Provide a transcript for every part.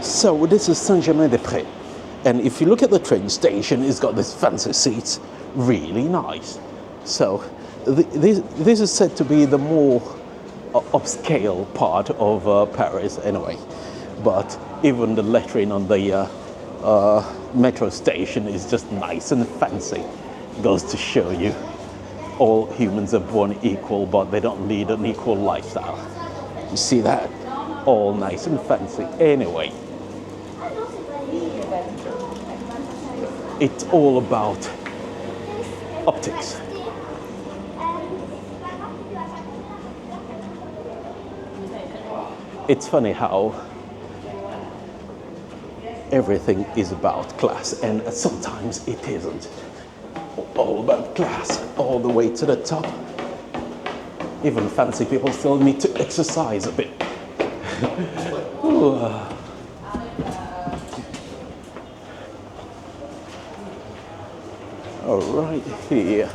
So this is Saint-Germain-des-Prés, and if you look at the train station, it's got these fancy seats, really nice. So this is said to be the more upscale part of Paris anyway, but even the lettering on the metro station is just nice and fancy. Goes to show you all humans are born equal, but they don't lead an equal lifestyle. You see that? All nice and fancy. Anyway, it's all about optics. It's funny how everything is about class, and sometimes it isn't all about class all the way to the top. Even fancy people still need to exercise a bit. All right, here.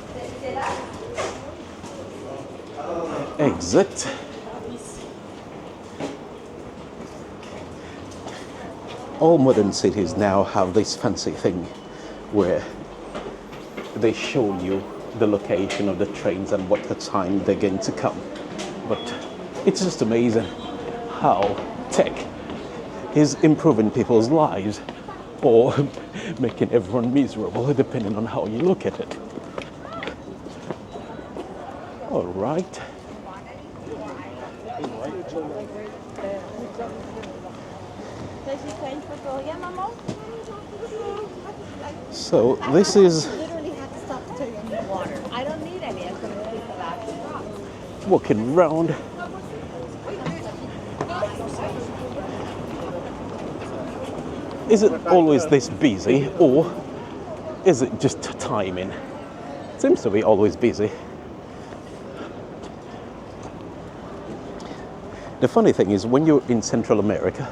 Exit. All modern cities now have this fancy thing where they show you the location of the trains and what the time they're going to come. But it's just amazing how tech is improving people's lives or making everyone miserable, depending on how you look at it. All right. So this is walking around. Is it always this busy, or is it just timing? It seems to be always busy. The funny thing is, when you're in Central America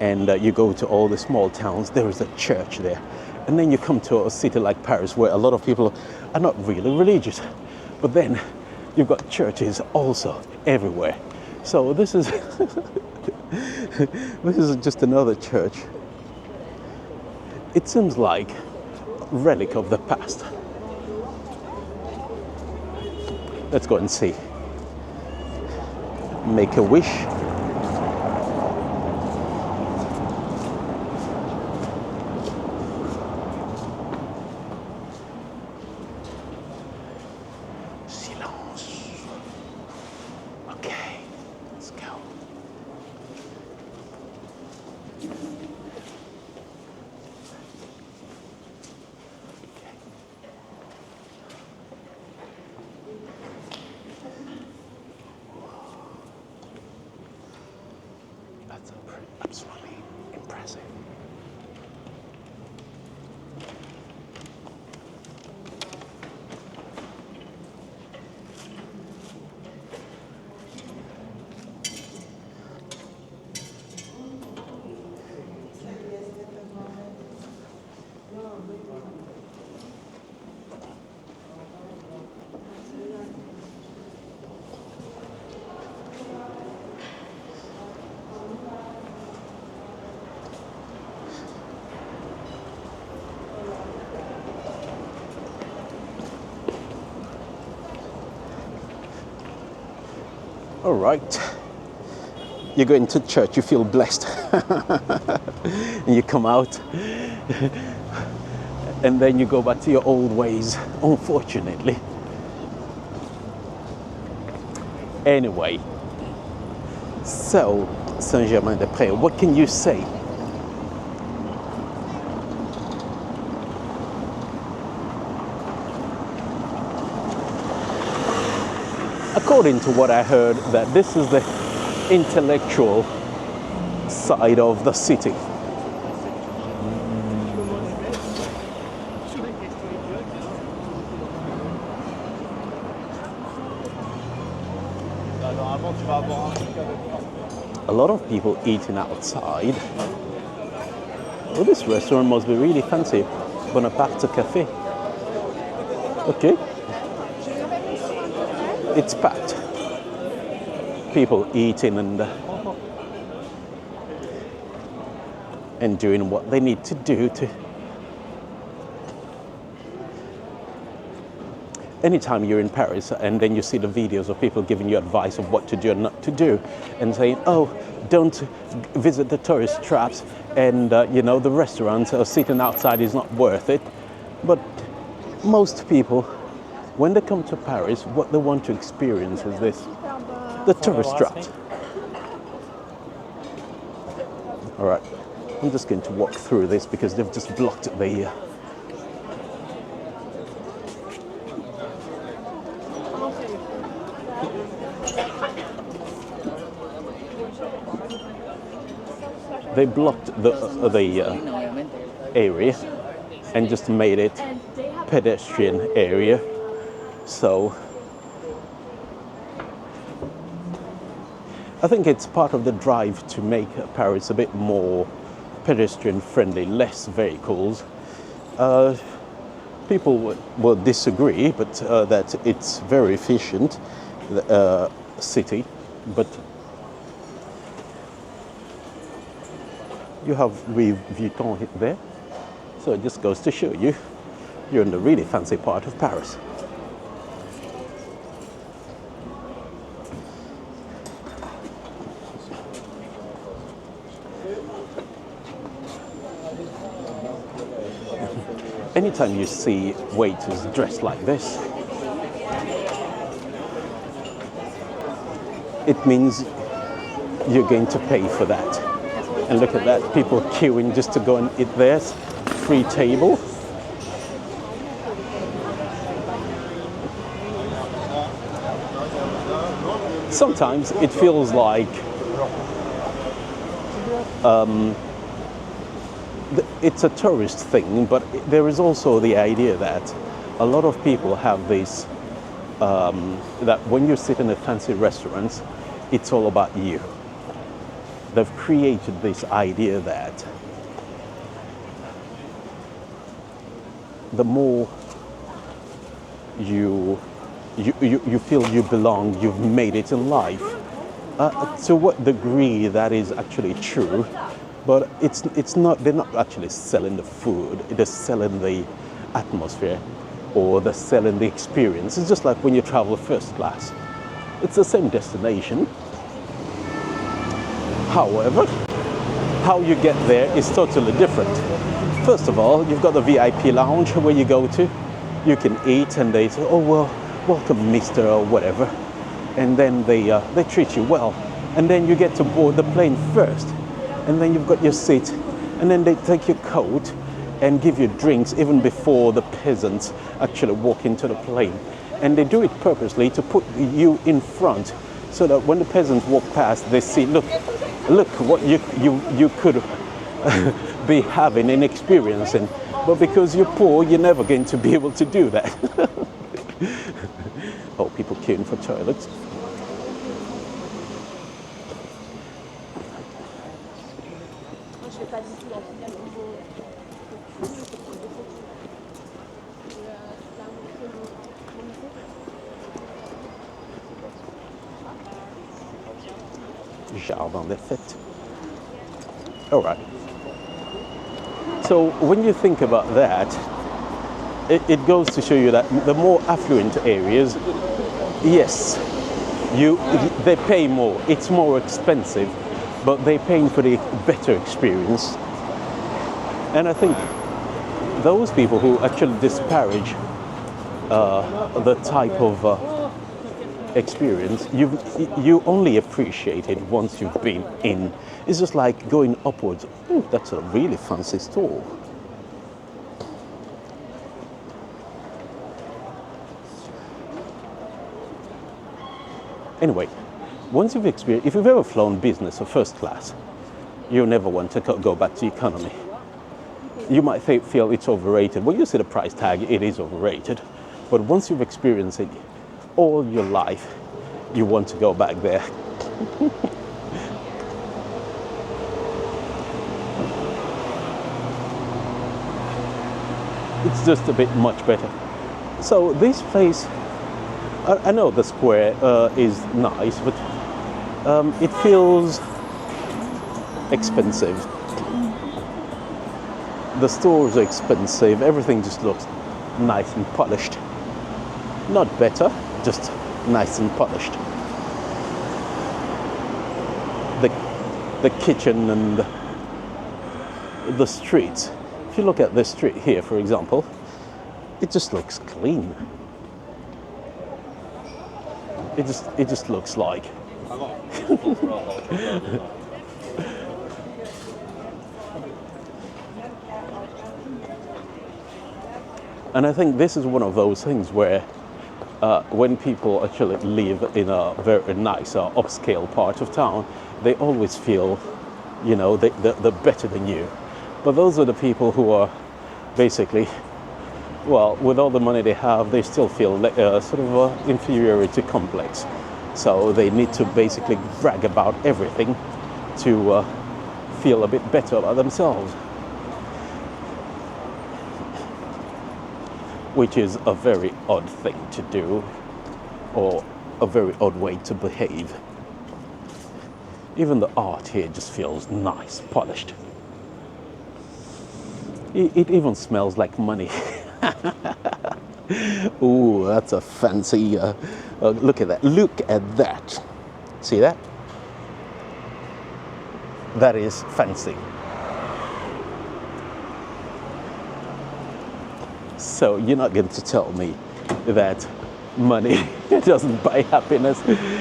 and you go to all the small towns, there is a church there. And then you come to a city like Paris where a lot of people are not really religious. But then you've got churches also everywhere. So this is this is just another church. It seems like a relic of the past. Let's go and see. Make a wish. Silence. Okay, let's go. That's absolutely impressive. All right, you go into church, you feel blessed, and you come out, and then you go back to your old ways, unfortunately. Anyway, so Saint-Germain-des-Prés, what can you say? According to what I heard, that this is the intellectual side of the city. A lot of people eating outside. Oh, this restaurant must be really fancy. Bonaparte Café. Okay. It's packed. People eating and and doing what they need to do to. Anytime you're in Paris and then you see the videos of people giving you advice of what to do and not to do, and saying, oh, don't visit the tourist traps, and the restaurants or sitting outside is not worth it. But most people, when they come to Paris, what they want to experience is this, the tourist traps. All right, I'm just going to walk through this because they've just blocked the they blocked the area and just made it pedestrian area. So I think it's part of the drive to make Paris a bit more pedestrian friendly, less vehicles. People will disagree, but that it's very efficient city. But you have Louis Vuitton there, so it just goes to show you you're in the really fancy part of Paris. Anytime you see waiters dressed like this, it means you're going to pay for that. And look at that, people queuing just to go and eat there. Free table. Sometimes it feels like it's a tourist thing, but there is also the idea that a lot of people have this, that when you sit in a fancy restaurant, it's all about you. They've created this idea that the more you feel you belong, you've made it in life. To what degree that is actually true, but it's not. They're not actually selling the food. They're selling the atmosphere, or they're selling the experience. It's just like when you travel first class. It's the same destination. However, how you get there is totally different. First of all, you've got the VIP lounge where you go to. You can eat, and they say, "Oh well, welcome, Mister," or whatever, and then they treat you well. And then you get to board the plane first, and then you've got your seat, and then they take your coat and give you drinks even before the peasants actually walk into the plane. And they do it purposely to put you in front, so that when the peasants walk past, they see, look what you could be having and experiencing. But because you're poor, you're never going to be able to do that. Oh, people queuing for toilets. Jardin des Fêtes. All right. So when you think about that, it goes to show you that the more affluent areas, yes, they pay more. It's more expensive, but they're paying for the better experience. And I think those people who actually disparage the type of experience, you only appreciate it once you've been in. It's just like going upwards. Ooh, that's a really fancy store. Anyway, once you've experienced, if you've ever flown business or first class, you'll never want to go back to economy. You might feel it's overrated. When you see the price tag, it is overrated. But once you've experienced it all your life, you want to go back there. It's just a bit much better. So this place, I know the square is nice, but it feels expensive. The stores are expensive. Everything just looks nice and polished. Not better, just nice and polished. The kitchen and the streets. If you look at this street here, for example, it just looks clean. It just looks like. And I think this is one of those things where when people actually live in a very nice upscale part of town, they always feel, you know, they're better than you. But those are the people who are basically, well, with all the money they have, they still feel sort of inferiority complex. So they need to basically brag about everything to feel a bit better about themselves. Which is a very odd thing to do, or a very odd way to behave. Even the art here just feels nice, polished. It even smells like money. Ooh, that's a fancy, look at that, look at that. See that? That is fancy. So you're not going to tell me that money doesn't buy happiness.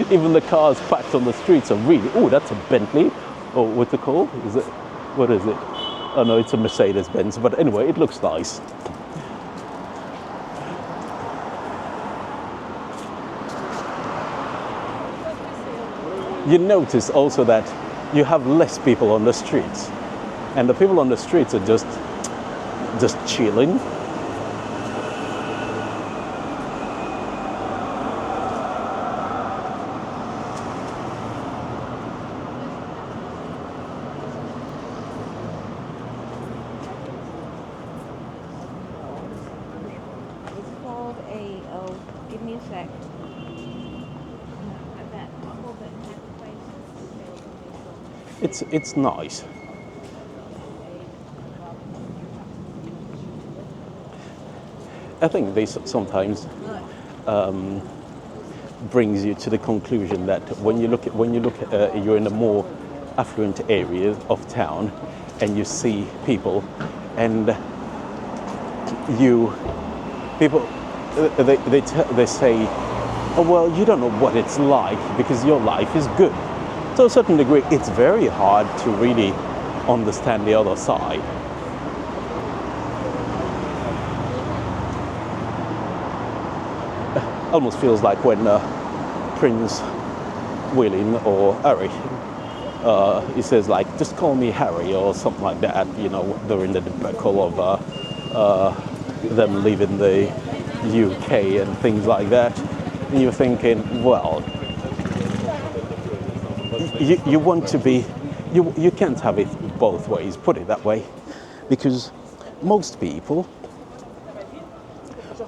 Even the cars parked on the streets are really, oh, that's a Bentley. Oh, what's it called? Is it, what is it? Oh no, it's a Mercedes-Benz, but anyway, it looks nice. You notice also that you have less people on the streets, and the people on the streets are just chilling. Give me a sec. It's nice. I think this sometimes brings you to the conclusion that when you look at you're in a more affluent area of town, and you see people, and people. They say, oh, well, you don't know what it's like because your life is good. To a certain degree, it's very hard to really understand the other side. Almost feels like when Prince William or Harry, he says like, just call me Harry or something like that, you know, during the debacle of them leaving the UK and things like that, and you're thinking, well, you want to be, you can't have it both ways, put it that way, because most people,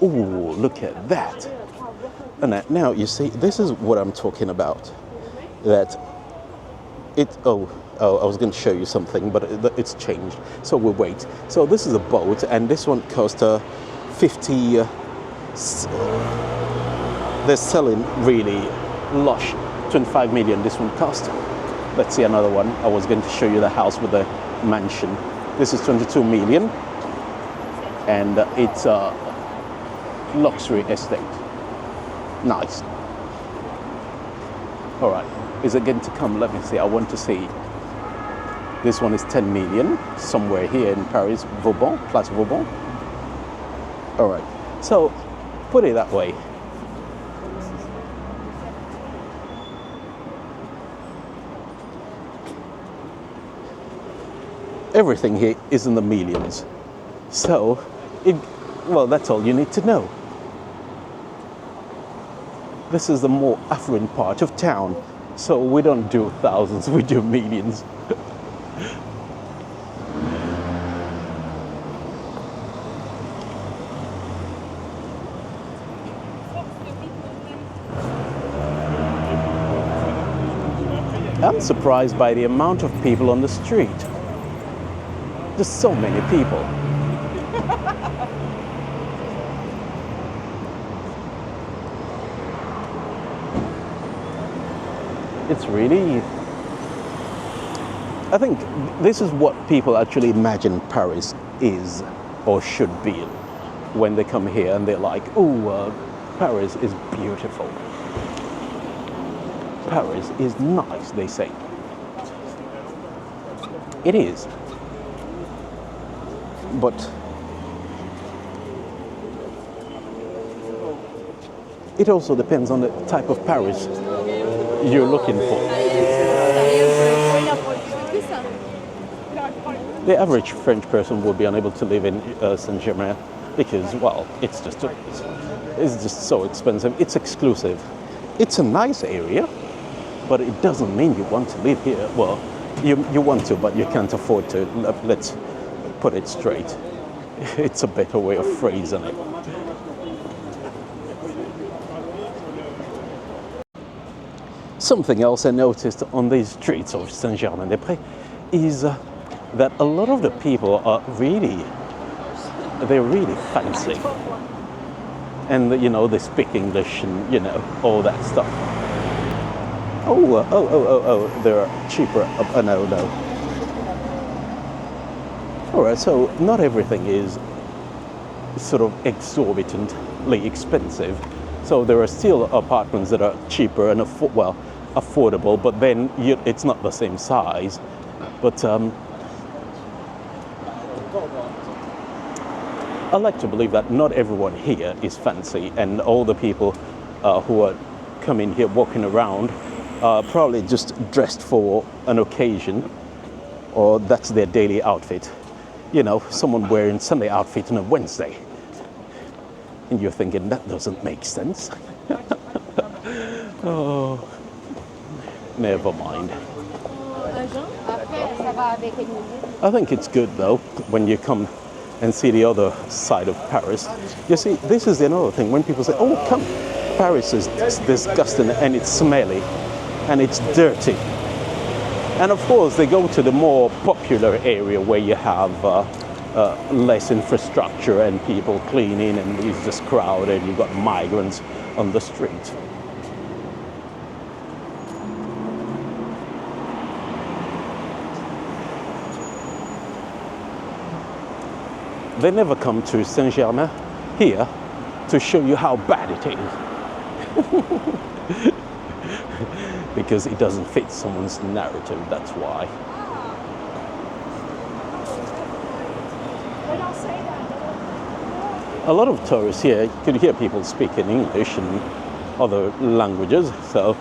oh, look at that. And now you see, this is what I'm talking about, that I was going to show you something, but it's changed, so we'll wait. So this is a boat, and this one cost 50. They're selling really lush 25 million this one cost. Let's see another one. I was going to show you the house with the mansion. This is 22 million, and it's a luxury estate. Nice. All right, is it going to come? Let me see. I want to see. This one is 10 million, somewhere here in Paris, Vauban, Place Vauban. All right, so put it that way. Everything here is in the millions. So, well, that's all you need to know. This is the more affluent part of town. So we don't do thousands, we do millions. I'm surprised by the amount of people on the street. Just so many people. It's really, I think this is what people actually imagine Paris is or should be when they come here and they're like, oh, Paris is beautiful. Paris is nice, they say. It is. But it also depends on the type of Paris you're looking for. The average French person would be unable to live in Saint-Germain because, well, it's just so expensive. It's exclusive. It's a nice area, but it doesn't mean you want to live here. Well, you want to, but you can't afford to. Let's put it straight. It's a better way of phrasing it. Something else I noticed on these streets of Saint-Germain-des-Prés is that a lot of the people are they're really fancy. And, you know, they speak English and, you know, all that stuff. Oh, they're cheaper. No. All right, so not everything is sort of exorbitantly expensive. So there are still apartments that are cheaper and affordable, but then it's not the same size. But I like to believe that not everyone here is fancy, and all the people who are coming here walking around are probably just dressed for an occasion, or that's their daily outfit. You know, someone wearing Sunday outfit on a Wednesday. And you're thinking, that doesn't make sense. Oh, never mind. I think it's good, though, when you come and see the other side of Paris. You see, this is another thing. When people say, oh, come, Paris is disgusting and it's smelly and it's dirty. And of course, they go to the more popular area where you have less infrastructure and people cleaning, and it's just crowded. You've got migrants on the street. They never come to Saint-Germain here to show you how bad it is. Because it doesn't fit someone's narrative, that's why. A lot of tourists here, you can hear people speaking English and other languages, so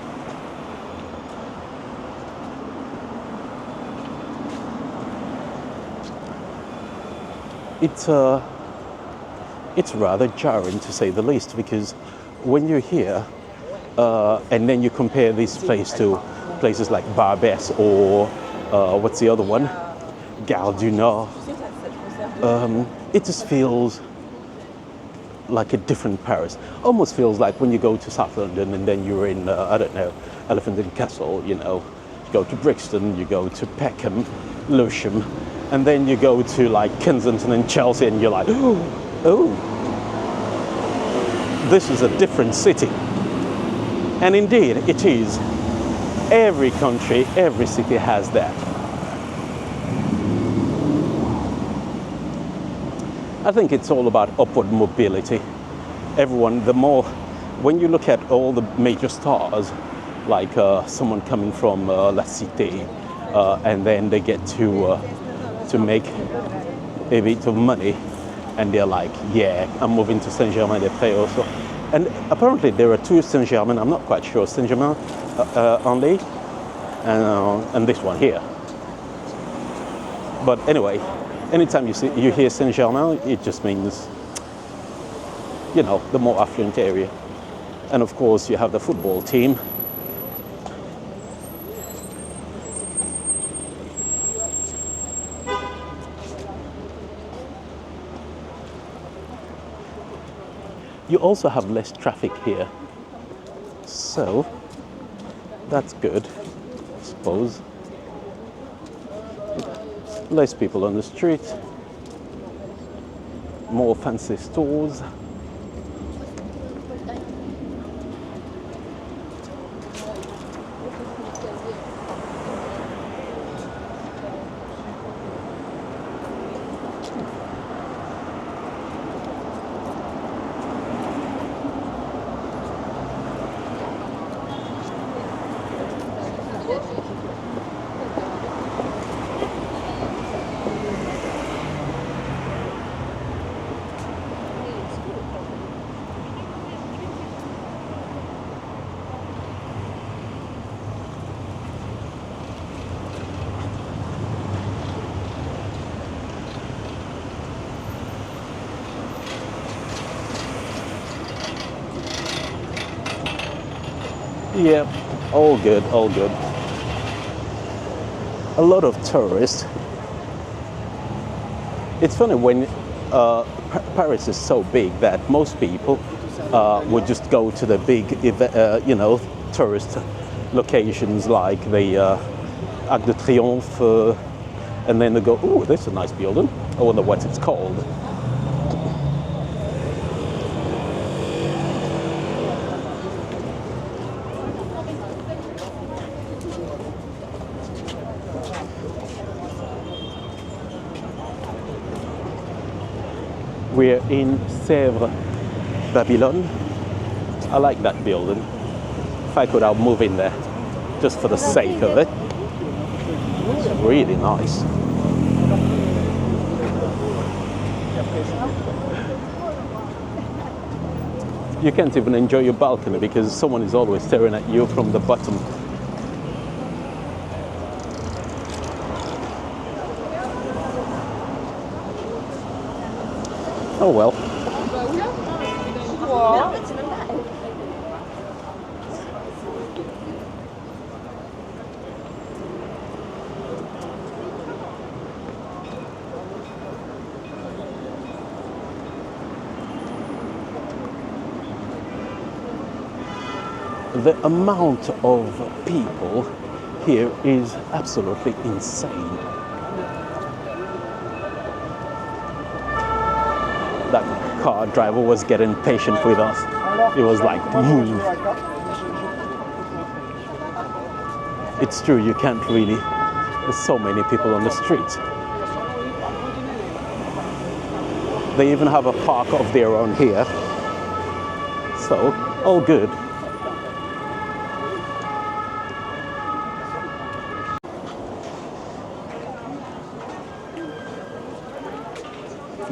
it's rather jarring, to say the least, because when you're here and then you compare this place to places like Barbès or what's the other one, Gare du Nord, it just feels like a different Paris. Almost feels like when you go to South London and then you're in I don't know, Elephant and Castle, you know, you go to Brixton, you go to Peckham, Lewisham, and then you go to like Kensington and Chelsea, and you're like, oh, this is a different city. And indeed, it is. Every country, every city has that. I think it's all about upward mobility. Everyone, when you look at all the major stars, like someone coming from La Cité, and then they get to make a bit of money, and they're like, yeah, I'm moving to Saint-Germain-des-Prés also. And apparently there are two Saint-Germain, I'm not quite sure, Saint-Germain-en-Laye and this one here. But anyway, anytime you hear Saint-Germain, it just means, you know, the more affluent area. And of course you have the football team. You also have less traffic here, so that's good, I suppose. Less people on the street, more fancy stores. Yeah, all good, all good. A lot of tourists. It's funny when Paris is so big that most people would just go to the big, tourist locations like the Arc de Triomphe, and then they go, "Oh, that's a nice building. I wonder what it's called." We're in Sèvres, Babylon. I like that building. If I could, I'll move in there, just for the sake of it. It's really nice. You can't even enjoy your balcony because someone is always staring at you from the bottom. Oh well. The amount of people here is absolutely insane. That car driver was getting patient with us. It was like, move. It's true, you can't really. There's so many people on the street. They even have a park of their own here. So, all good.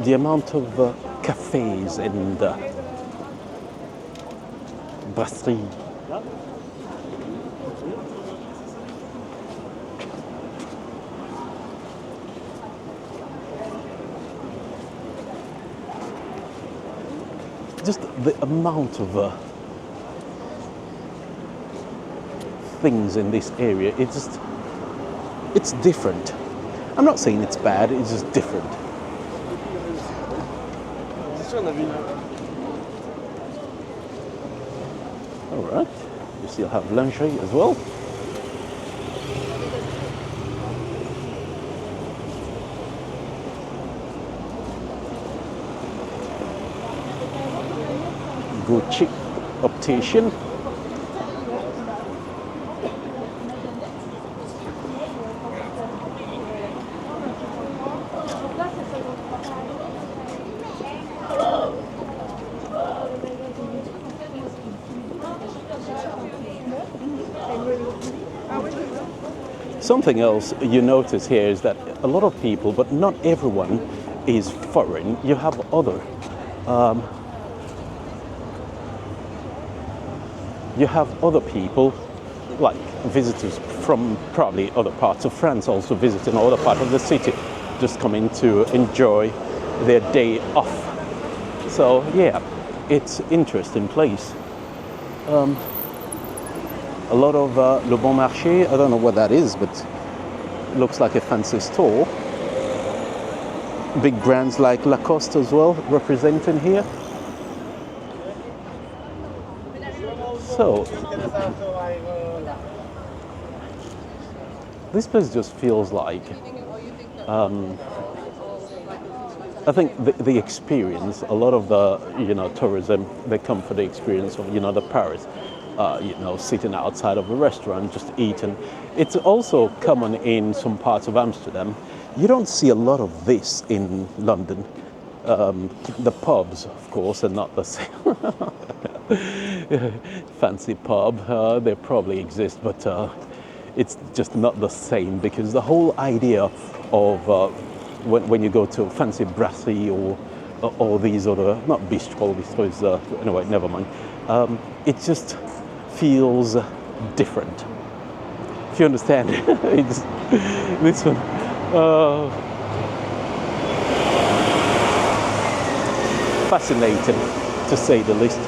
The amount of cafes and brasseries. Just the amount of things in this area, it's different. I'm not saying it's bad, it's just different. All right, you still have lingerie as well. Gucci optician. Something else you notice here is that a lot of people, but not everyone, is foreign. You have other people, like visitors from probably other parts of France, also visiting other part of the city, just coming to enjoy their day off. So yeah, it's an interesting place. A lot of Le Bon Marché, I don't know what that is, but it looks like a fancy store. Big brands like Lacoste as well representing here. So, this place just feels like I think the experience, a lot of the, tourism, they come for the experience of, the Paris, sitting outside of a restaurant, just eating. It's also common in some parts of Amsterdam. You don't see a lot of this in London. The pubs, of course, are not the same. Fancy pub, they probably exist, but it's just not the same, because the whole idea of when you go to fancy brasserie or these other, not bistro is, anyway, never mind. It just feels different. If you understand, it's this one. Fascinating, to say the least.